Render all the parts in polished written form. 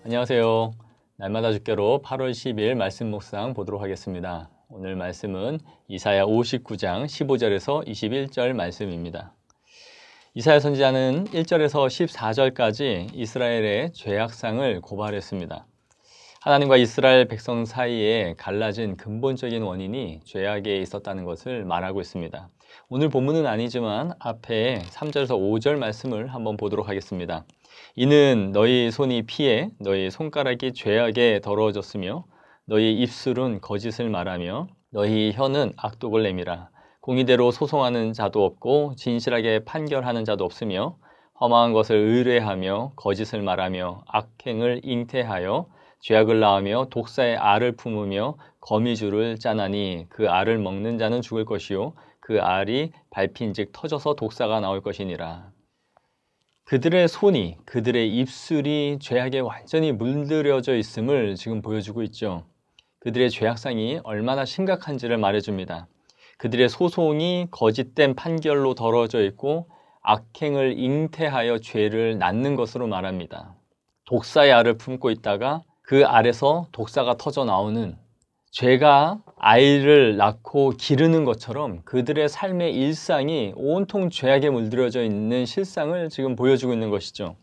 안녕하세요. 날마다 주께로 8월 10일 말씀 묵상 보도록 하겠습니다. 오늘 말씀은 이사야 59장 15절에서 21절 말씀입니다. 이사야 선지자는 1절에서 14절까지 이스라엘의 죄악상을 고발했습니다. 하나님과 이스라엘 백성 사이에 갈라진 근본적인 원인이 죄악에 있었다는 것을 말하고 있습니다. 오늘 본문은 아니지만 앞에 3절에서 5절 말씀을 한번 보도록 하겠습니다. 이는 너희 손이 피해 너희 손가락이 죄악에 더러워졌으며 너희 입술은 거짓을 말하며 너희 혀는 악독을 내밀어 공의대로 소송하는 자도 없고 진실하게 판결하는 자도 없으며 험한 것을 의뢰하며 거짓을 말하며 악행을 잉태하여 죄악을 낳으며 독사의 알을 품으며 거미줄을 짜나니 그 알을 먹는 자는 죽을 것이요 그 알이 밟힌즉 터져서 독사가 나올 것이니라. 그들의 손이, 그들의 입술이 죄악에 완전히 물들여져 있음을 지금 보여주고 있죠. 그들의 죄악상이 얼마나 심각한지를 말해줍니다. 그들의 소송이 거짓된 판결로 더러워져 있고 악행을 잉태하여 죄를 낳는 것으로 말합니다. 독사의 알을 품고 있다가 그 알에서 독사가 터져 나오는, 죄가 아이를 낳고 기르는 것처럼 그들의 삶의 일상이 온통 죄악에 물들여져 있는 실상을 지금 보여주고 있는 것이죠.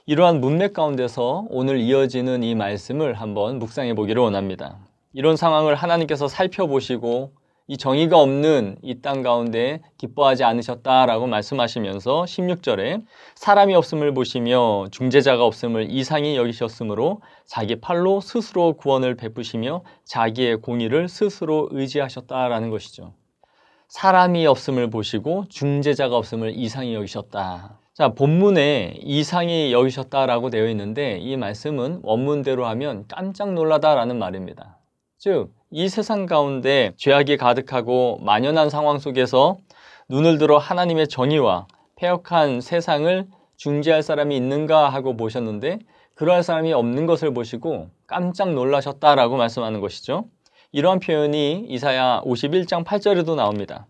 이러한 문맥 가운데서 오늘 이어지는 이 말씀을 한번 묵상해 보기를 원합니다. 이런 상황을 하나님께서 살펴보시고 이 정의가 없는 이 땅 가운데 기뻐하지 않으셨다라고 말씀하시면서 16절에 사람이 없음을 보시며 중재자가 없음을 이상히 여기셨으므로 자기 팔로 스스로 구원을 베푸시며 자기의 공의를 스스로 의지하셨다라는 것이죠. 사람이 없음을 보시고 중재자가 없음을 이상히 여기셨다. 자, 본문에 이상히 여기셨다라고 되어 있는데 이 말씀은 원문대로 하면 깜짝 놀라다라는 말입니다. 즉, 이 세상 가운데 죄악이 가득하고 만연한 상황 속에서 눈을 들어 하나님의 정의와 패역한 세상을 중재할 사람이 있는가 하고 보셨는데 그러할 사람이 없는 것을 보시고 깜짝 놀라셨다라고 말씀하는 것이죠. 이러한 표현이 이사야 51장 8절에도 나옵니다.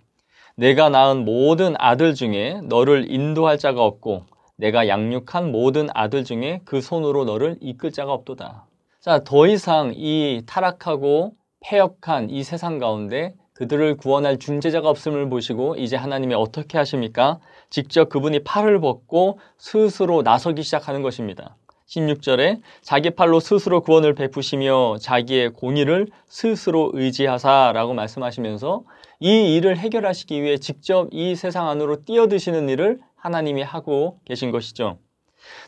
내가 낳은 모든 아들 중에 너를 인도할 자가 없고 내가 양육한 모든 아들 중에 그 손으로 너를 이끌 자가 없도다. 자, 더 이상 이 타락하고 패역한 이 세상 가운데 그들을 구원할 중재자가 없음을 보시고 이제 하나님이 어떻게 하십니까? 직접 그분이 팔을 벗고 스스로 나서기 시작하는 것입니다. 16절에 자기 팔로 스스로 구원을 베푸시며 자기의 공의를 스스로 의지하사라고 말씀하시면서 이 일을 해결하시기 위해 직접 이 세상 안으로 뛰어드시는 일을 하나님이 하고 계신 것이죠.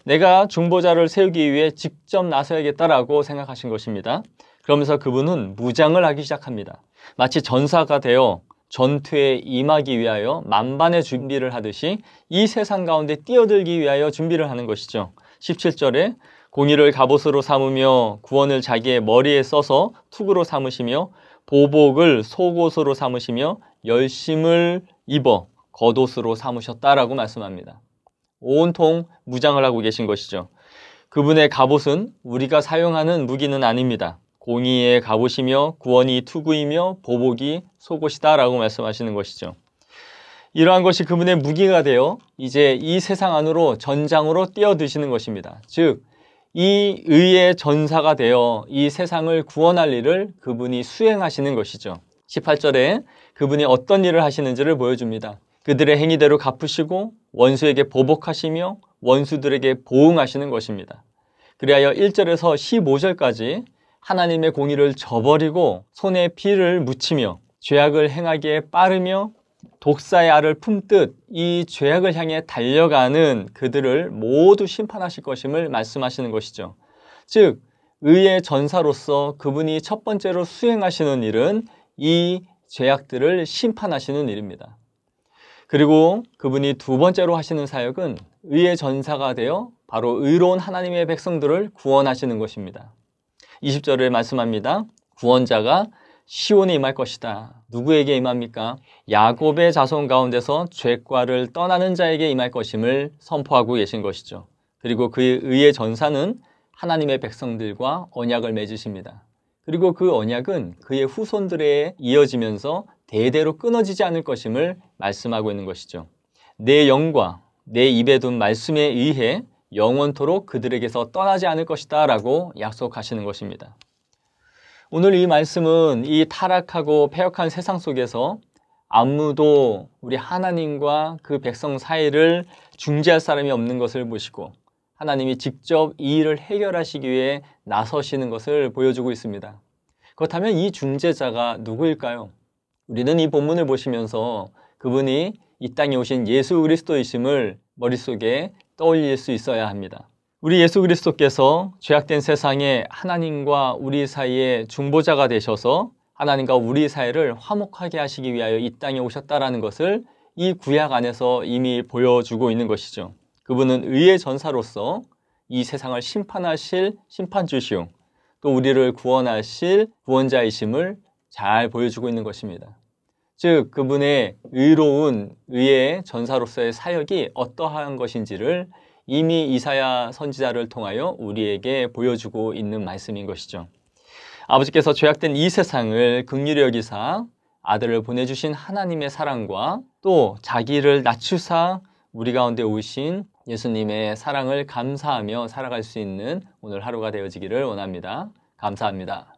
내가 중보자를 세우기 위해 직접 나서야겠다라고 생각하신 것입니다. 그러면서 그분은 무장을 하기 시작합니다. 마치 전사가 되어 전투에 임하기 위하여 만반의 준비를 하듯이 이 세상 가운데 뛰어들기 위하여 준비를 하는 것이죠. 17절에 공의를 갑옷으로 삼으며 구원을 자기의 머리에 써서 투구로 삼으시며 보복을 속옷으로 삼으시며 열심을 입어 겉옷으로 삼으셨다라고 말씀합니다. 온통 무장을 하고 계신 것이죠. 그분의 갑옷은 우리가 사용하는 무기는 아닙니다. 공의의 갑옷이며 구원이 투구이며 보복이 속옷이다 라고 말씀하시는 것이죠. 이러한 것이 그분의 무기가 되어 이제 이 세상 안으로 전장으로 뛰어드시는 것입니다. 즉, 이 의의 전사가 되어 이 세상을 구원할 일을 그분이 수행하시는 것이죠. 18절에 그분이 어떤 일을 하시는지를 보여줍니다. 그들의 행위대로 갚으시고 원수에게 보복하시며 원수들에게 보응하시는 것입니다. 그리하여 1절에서 15절까지 하나님의 공의를 저버리고 손에 피를 묻히며 죄악을 행하기에 빠르며 독사의 알을 품듯 이 죄악을 향해 달려가는 그들을 모두 심판하실 것임을 말씀하시는 것이죠. 즉, 의의 전사로서 그분이 첫 번째로 수행하시는 일은 이 죄악들을 심판하시는 일입니다. 그리고 그분이 두 번째로 하시는 사역은 의의 전사가 되어 바로 의로운 하나님의 백성들을 구원하시는 것입니다. 20절에 말씀합니다. 구원자가 시온에 임할 것이다. 누구에게 임합니까? 야곱의 자손 가운데서 죄과를 떠나는 자에게 임할 것임을 선포하고 계신 것이죠. 그리고 그의 의의 전사는 하나님의 백성들과 언약을 맺으십니다. 그리고 그 언약은 그의 후손들에 이어지면서 대대로 끊어지지 않을 것임을 말씀하고 있는 것이죠. 내 영과 내 입에 둔 말씀에 의해 영원토록 그들에게서 떠나지 않을 것이다 라고 약속하시는 것입니다. 오늘 이 말씀은 이 타락하고 패역한 세상 속에서 아무도 우리 하나님과 그 백성 사이를 중재할 사람이 없는 것을 보시고 하나님이 직접 이 일을 해결하시기 위해 나서시는 것을 보여주고 있습니다. 그렇다면 이 중재자가 누구일까요? 우리는 이 본문을 보시면서 그분이 이 땅에 오신 예수 그리스도이심을 머릿속에 떠올릴 수 있어야 합니다. 우리 예수 그리스도께서 죄악된 세상에 하나님과 우리 사이의 중보자가 되셔서 하나님과 우리 사이를 화목하게 하시기 위하여 이 땅에 오셨다라는 것을 이 구약 안에서 이미 보여주고 있는 것이죠. 그분은 의의 전사로서 이 세상을 심판하실 심판주시오, 또 우리를 구원하실 구원자이심을 잘 보여주고 있는 것입니다. 즉 그분의 의로운 의의 전사로서의 사역이 어떠한 것인지를 이미 이사야 선지자를 통하여 우리에게 보여주고 있는 말씀인 것이죠. 아버지께서 죄악된 이 세상을 긍휼히 여기사 아들을 보내주신 하나님의 사랑과 또 자기를 낮추사 우리 가운데 오신 예수님의 사랑을 감사하며 살아갈 수 있는 오늘 하루가 되어지기를 원합니다. 감사합니다.